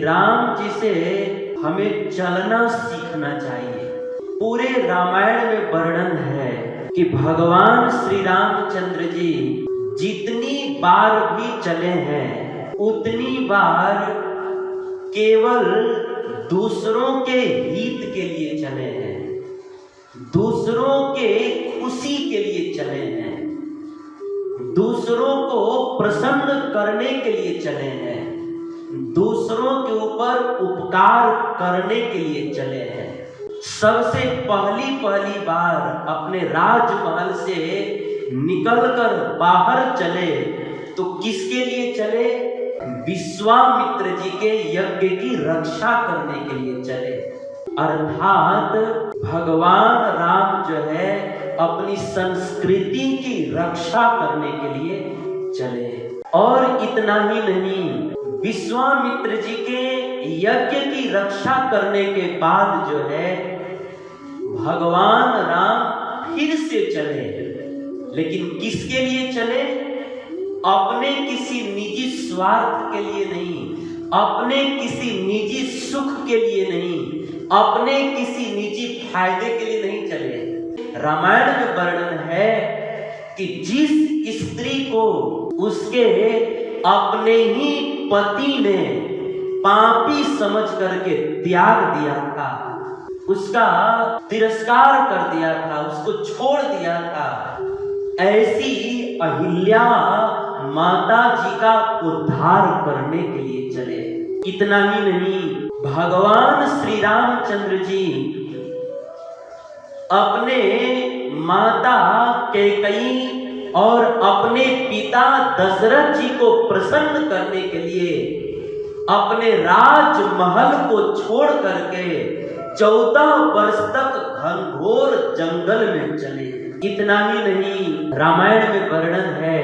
राम जी से हमें चलना सीखना चाहिए। पूरे रामायण में वर्णन है कि भगवान श्री रामचंद्र जी जितनी बार भी चले हैं उतनी बार केवल दूसरों के हित के लिए चले हैं, दूसरों के खुशी के लिए चले हैं, दूसरों को प्रसन्न करने के लिए चले हैं, दूसरों के ऊपर उपकार करने के लिए चले हैं। सबसे पहली बार अपने राजमहल से निकलकर बाहर चले तो किसके लिए चले? विश्वामित्र जी के यज्ञ की रक्षा करने के लिए चले। अर्थात भगवान राम जो है अपनी संस्कृति की रक्षा करने के लिए चले। और इतना ही नहीं, विश्वामित्र जी के यज्ञ की रक्षा करने के बाद जो है भगवान राम फिर से चले, लेकिन किसके लिए चले? अपने किसी निजी स्वार्थ के लिए नहीं, अपने किसी निजी सुख के लिए नहीं, अपने किसी निजी फायदे के लिए नहीं चले। रामायण में वर्णन है कि जिस स्त्री को उसके अपने ही पति ने पापी समझ करके त्याग दिया था, उसका तिरस्कार कर दिया था, उसको छोड़ दिया था, ऐसी अहिल्या माता जी का उद्धार करने के लिए चले। इतना ही नहीं, भगवान श्री रामचंद्र जी अपने माता कैकेयी और अपने पिता दशरथ जी को प्रसन्न करने के लिए अपने राजमहल को छोड़ करके 14 वर्ष तक घनघोर जंगल में चले। इतना ही नहीं, रामायण में वर्णन है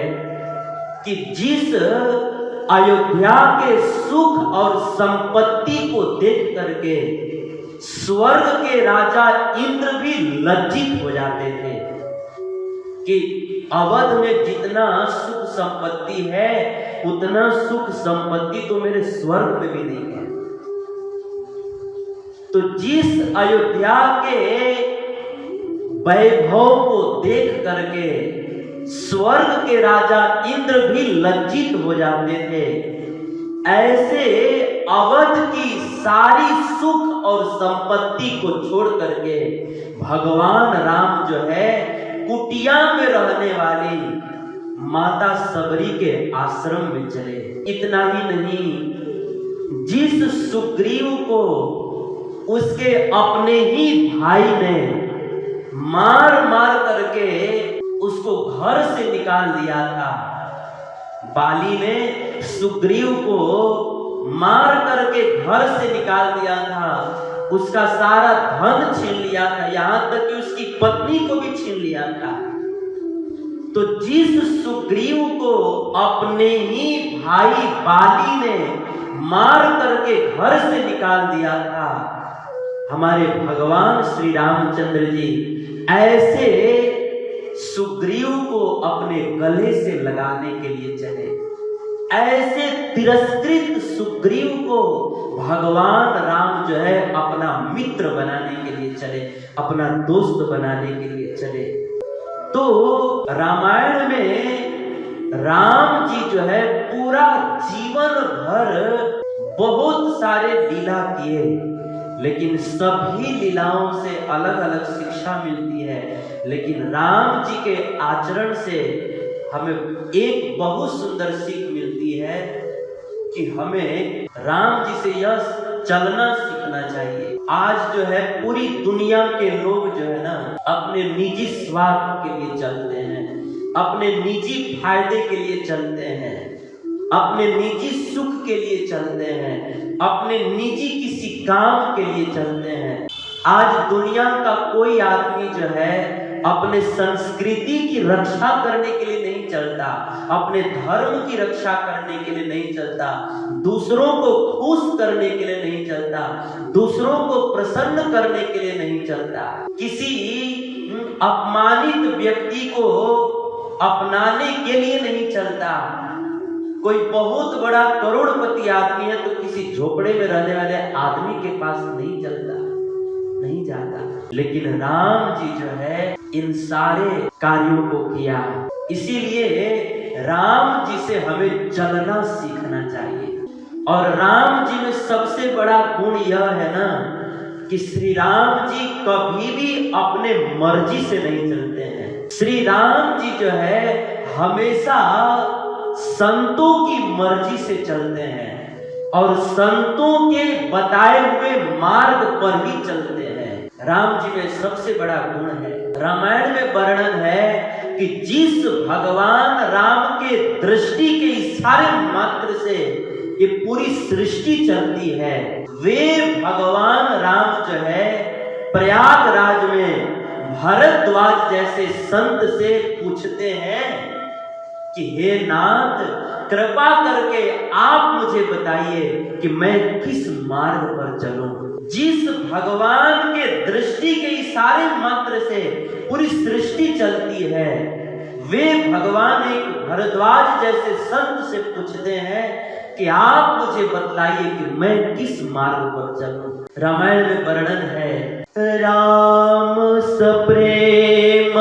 कि जिस अयोध्या के सुख और संपत्ति को देख करके स्वर्ग के राजा इंद्र भी लज्जित हो जाते थे कि अवध में जितना सुख संपत्ति है उतना सुख संपत्ति तो मेरे स्वर्ग में भी नहीं है। तो जिस अयोध्या के वैभव को देख करके स्वर्ग के राजा इंद्र भी लज्जित हो जाते थे, ऐसे अवध की सारी सुख और संपत्ति को छोड़ करके भगवान राम जो है कुटिया में रहने वाली माता सबरी के आश्रम में चले। इतना ही नहीं, जिस सुग्रीव को उसके अपने ही भाई ने मार मार करके उसको घर से निकाल दिया था, बाली ने सुग्रीव को मार करके घर से निकाल दिया था, उसका सारा धन छीन लिया था, यहां तक कि उसकी पत्नी को भी छीन लिया था। तो जिस सुग्रीव को अपने ही भाई बाली ने मार करके घर से निकाल दिया था, हमारे भगवान श्री रामचंद्र जी ऐसे सुग्रीव को अपने गले से लगाने के लिए चले। ऐसे तिरस्कृत सुग्रीव को भगवान राम जो है अपना मित्र बनाने के लिए चले, अपना दोस्त बनाने के लिए चले। तो रामायण में राम जी जो है पूरा जीवन भर बहुत सारे लीला किए, लेकिन सभी लीलाओं से अलग अलग शिक्षा मिलती है। लेकिन राम जी के आचरण से हमें एक बहुत सुंदर सीख मिलती है कि हमें राम जी से यह चलना सीखना चाहिए। आज जो है पूरी दुनिया के लोग जो है ना अपने निजी स्वार्थ के लिए चलते हैं, अपने निजी फायदे के लिए चलते हैं, अपने निजी सुख के लिए चलते हैं, अपने निजी किसी काम के लिए चलते हैं। आज दुनिया का कोई आदमी जो है अपने संस्कृति की रक्षा करने के लिए नहीं चलता, अपने धर्म की रक्षा करने के लिए नहीं चलता, दूसरों को खुश करने के लिए नहीं चलता, दूसरों को प्रसन्न करने के लिए नहीं चलता, किसी अपमानित व्यक्ति को अपनाने के लिए नहीं चलता, कोई बहुत बड़ा करोड़पति आदमी है तो किसी झोपड़े में रहने वाले आदमी के पास नहीं चलता, नहीं जाता। लेकिन राम जी जो है इन सारे कार्यों को किया। इसीलिए राम जी से हमें चलना सीखना चाहिए। और राम जी में सबसे बड़ा गुण यह है ना कि श्री राम जी कभी भी अपने मर्जी से नहीं चलते हैं। श्री राम जी जो है हमेशा संतों की मर्जी से चलते हैं और संतों के बताए हुए मार्ग पर ही चलते हैं। राम जी में सबसे बड़ा गुण है, रामायण में वर्णन है कि जिस भगवान राम के दृष्टि के इशारे मात्र से ये पूरी सृष्टि चलती है, वे भगवान राम जो है प्रयागराज में भरद्वाज जैसे संत से पूछते हैं कि हे नाथ, कृपा करके आप मुझे बताइए कि मैं किस मार्ग पर चलूं। जिस भगवान के दृष्टि के इशारे मात्र से पूरी सृष्टि चलती है, वे भगवान एक भरद्वाज जैसे संत से पूछते हैं कि आप मुझे बतलाइए कि मैं किस मार्ग पर चलूं। रामायण में वर्णन है, राम सप्रेम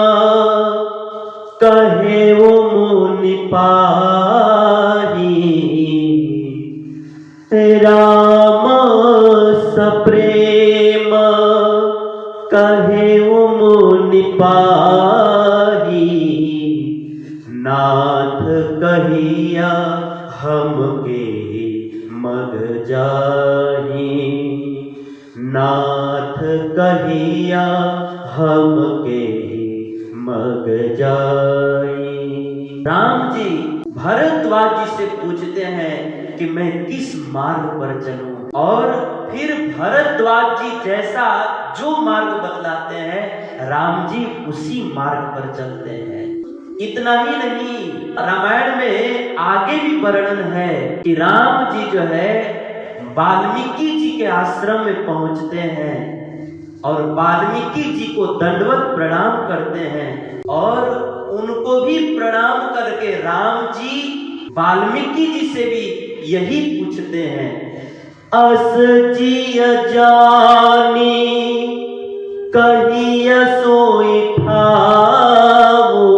कहे वो मुनि पाही, राम सप्रेम कहे वो मुनि पाही, नाथ कहिया हमके मग जाही, नाथ कहिया हमके मग जाई। राम जी भरद्वाज जी से पूछते हैं कि मैं किस मार्ग पर चलूं, और फिर भरद्वाज जी जैसा जो मार्ग बतलाते हैं राम जी उसी मार्ग पर चलते हैं। इतना ही नहीं, रामायण में आगे भी वर्णन है कि राम जी जो है वाल्मीकि जी के आश्रम में पहुंचते हैं और वाल्मीकि जी को दंडवत प्रणाम करते हैं, और उनको भी प्रणाम करके राम जी वाल्मीकि जी से भी यही पूछते हैं, अस जिय जानी कहिया सोई ठाओ,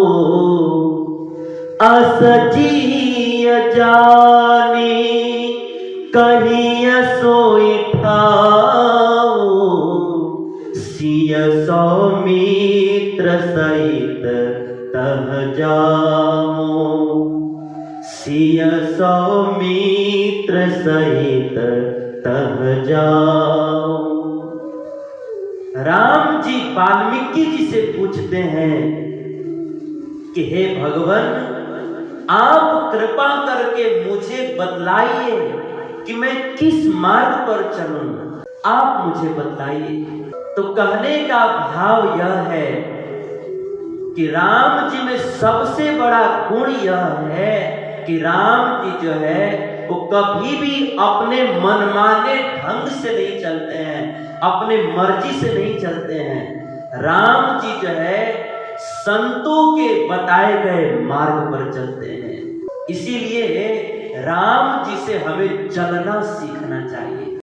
अस जिय जानी कहिया सोई ठाओ, सिय सौमित्र सहित तह जाओ, सिय सौमित्र सहित तह जाओ। राम जी वाल्मीकि जी से पूछते हैं कि हे भगवान, आप कृपा करके मुझे बतलाइए कि मैं किस मार्ग पर चलूं, आप मुझे बतलाइए। तो कहने का भाव यह है कि राम जी में सबसे बड़ा गुण यह है कि राम जी जो है वो कभी भी अपने मनमाने ढंग से नहीं चलते हैं, अपने मर्जी से नहीं चलते हैं। राम जी जो है संतों के बताए गए मार्ग पर चलते हैं। इसीलिए राम जी से हमें चलना सीखना चाहिए।